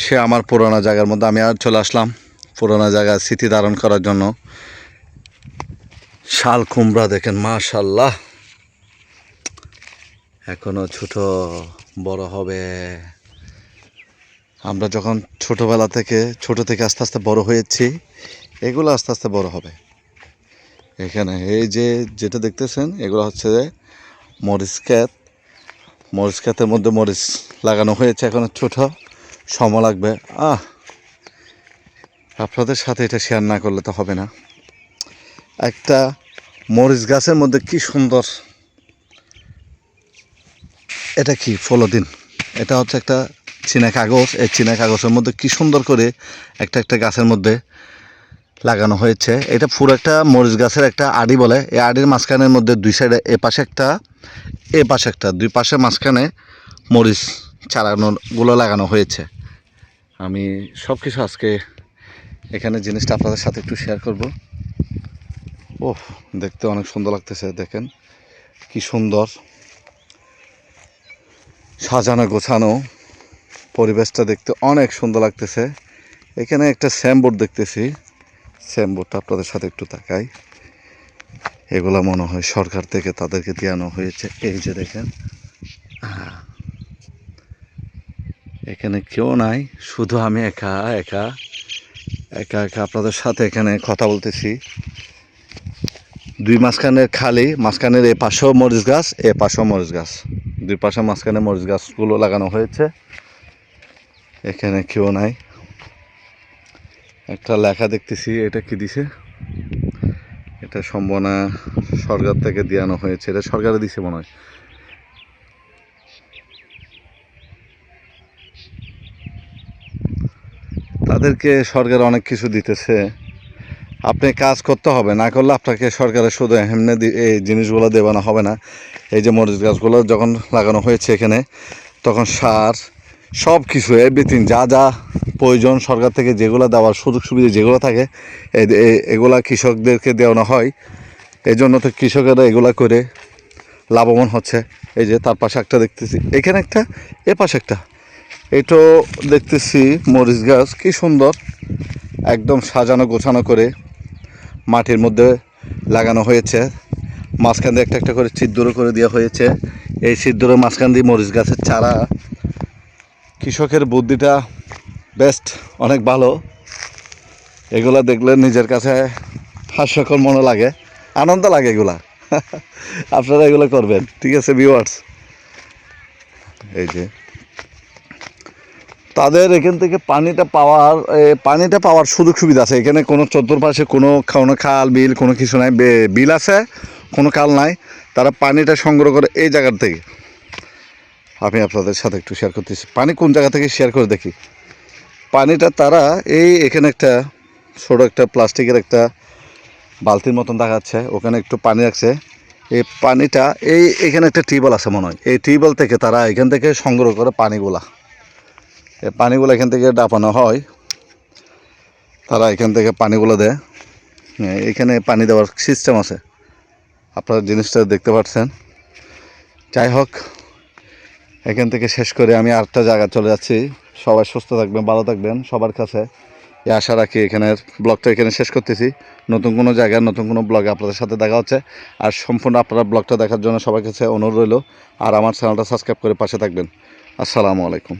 সে আমার পুরোনো জায়গার মধ্যে আমি আর চলে আসলাম পুরোনো জায়গার স্মৃতি ধারণ করার জন্য। শাল কুমড়া দেখেন, মাশাআল্লাহ, এখনো ছোট, বড় হবে। আমরা যখন ছোট থেকে আস্তে আস্তে বড় হয়েছি, এগুলো আস্তে আস্তে বড় হবে। এখানে এই যেটা দেখতেছেন, এগুলো হচ্ছে মরিচ ক্ষেত। মরিচ ক্ষেতের মধ্যে মরিচ লাগানো হয়েছে, এখন ছোট, সময় লাগবে। আপনাদের সাথে এটা শেয়ার না করলে তো হবে না। একটা মরিচ গাছের মধ্যে কি সুন্দর, এটা কি পলিথিন, এটা হচ্ছে একটা চীনা কাগজ। এই চীনা কাগজের মধ্যে কি সুন্দর করে একটা গাছের মধ্যে লাগানো হয়েছে। এটা পুরো একটা মরিচ গাছের একটা আড়ি বলে। এই আড়ির মাঝখানের মধ্যে দুই সাইডে, এ পাশে একটা, দুই পাশে মাঝখানে মরিচ চারাগুলো লাগানো হয়েছে। আমি সব কিছু আজকে এখানে জিনিসটা আপনাদের সাথে একটু শেয়ার করব। ওহ, দেখতে অনেক সুন্দর লাগতেছে। দেখেন কি সুন্দর সাজানো গোছানো পরিবেশটা, দেখতে অনেক সুন্দর লাগতেছে। এখানে একটা সাইনবোর্ড দেখতেছি, সাইনবোর্ডটা আপনাদের সাথে একটু তাকাই। এগুলো মনে হয় সরকার থেকে তাদেরকে দেওয়ানো হয়েছে। এই যে দেখেন, এখানে কেউ নাই, শুধু আমি একা একা আপনাদের সাথে এখানে কথা বলতেছি। দুই মাঝখানের খালি, মাঝখানের এ পাশেও মরিচ গাছ, এ পাশেও মরিচ গাছ, দুই পাশে মাঝখানে মরিচ গাছগুলো লাগানো হয়েছে। এখানে কেউ নাই। একটা লেখা দেখতেছি, এটা কি দিছে? এটা সম্ভাবনা সরকার থেকে দেওয়ানো হয়েছে, এটা সরকারে দিছে মনে হয়। তাদেরকে সরকার অনেক কিছু দিতেছে, আপনি কাজ করতে হবে, না করলে আপনাকে সরকারের শুধু এমনি এই জিনিসগুলো দেওয়ানো হবে না। এই যে মরিচ গাছগুলো যখন লাগানো হয়েছে এখানে, তখন সার, সব কিছু, এভরিথিং যা যা প্রয়োজন সরকার থেকে যেগুলো দেওয়ার সুযোগ সুবিধা যেগুলো থাকে, এগুলা কৃষকদেরকে দেওয়ানো হয়। এই জন্য তো কৃষকেরা এগুলা করে লাভবান হচ্ছে। এই যে তার পাশে একটা দেখতেছি, এখানে একটা, এ পাশে একটা, এটাও দেখতেছি মরিচ গাছ। কি সুন্দর, একদম সাজানো গোছানো করে মাটির মধ্যে লাগানো হয়েছে। মাঝখান দিয়ে একটা করে ছিদ্র করে দেওয়া হয়েছে। এই ছিদ্রের মাঝখান দিয়ে মরিচ গাছের চারা। কৃষকের বুদ্ধিটা বেস্ট, অনেক ভালো। এগুলা দেখলে নিজের কাছে হাস্যকর মনে লাগে, আনন্দ লাগে এগুলা। আপনারা এগুলো করবেন, ঠিক আছে ভিউয়ার্স? এই যে তাদের এখান থেকে পানিটা পাওয়ার সুযোগ সুবিধা আছে। এখানে কোনো চতুর্পাশে কোনো খাল বিল কোনো কিছু নাই। বিল আছে, কোনো খাল নাই। তারা পানিটা সংগ্রহ করে এই জায়গার থেকে। আমি আপনাদের সাথে একটু শেয়ার করতেছি, পানি কোন জায়গা থেকে শেয়ার করে দেখি। পানিটা তারা এখানে একটা ছোটো একটা প্লাস্টিকের একটা বালতির মতন দেখাচ্ছে, ওখানে একটু পানি রাখছে। এই পানিটা এখানে একটা টিউবওয়েল আছে মনে হয়, এই টিউবওয়েল থেকে তারা এখান থেকে সংগ্রহ করে পানিগুলা। এই পানিগুলো এখান থেকে ডাপানো হয়, তারা এখান থেকে পানিগুলো দেয়। এখানে পানি দেওয়ার সিস্টেম আছে, আপনারা জিনিসটা দেখতে পাচ্ছেন। যাই হোক, এখান থেকে শেষ করে আমি আরেকটা জায়গায় চলে যাচ্ছি। সবাই সুস্থ থাকবেন, ভালো থাকবেন, সবার কাছে এই আশা রাখি। এখানের ব্লগটা এখানে শেষ করতেছি। নতুন কোনো জায়গায় নতুন কোনো ব্লগে আপনাদের সাথে দেখা হচ্ছে। আর সম্পূর্ণ আপনারা ব্লগটা দেখার জন্য সবার কাছে অনুরোধ রইল। আর আমার চ্যানেলটা সাবস্ক্রাইব করে পাশে থাকবেন। আসসালামু আলাইকুম।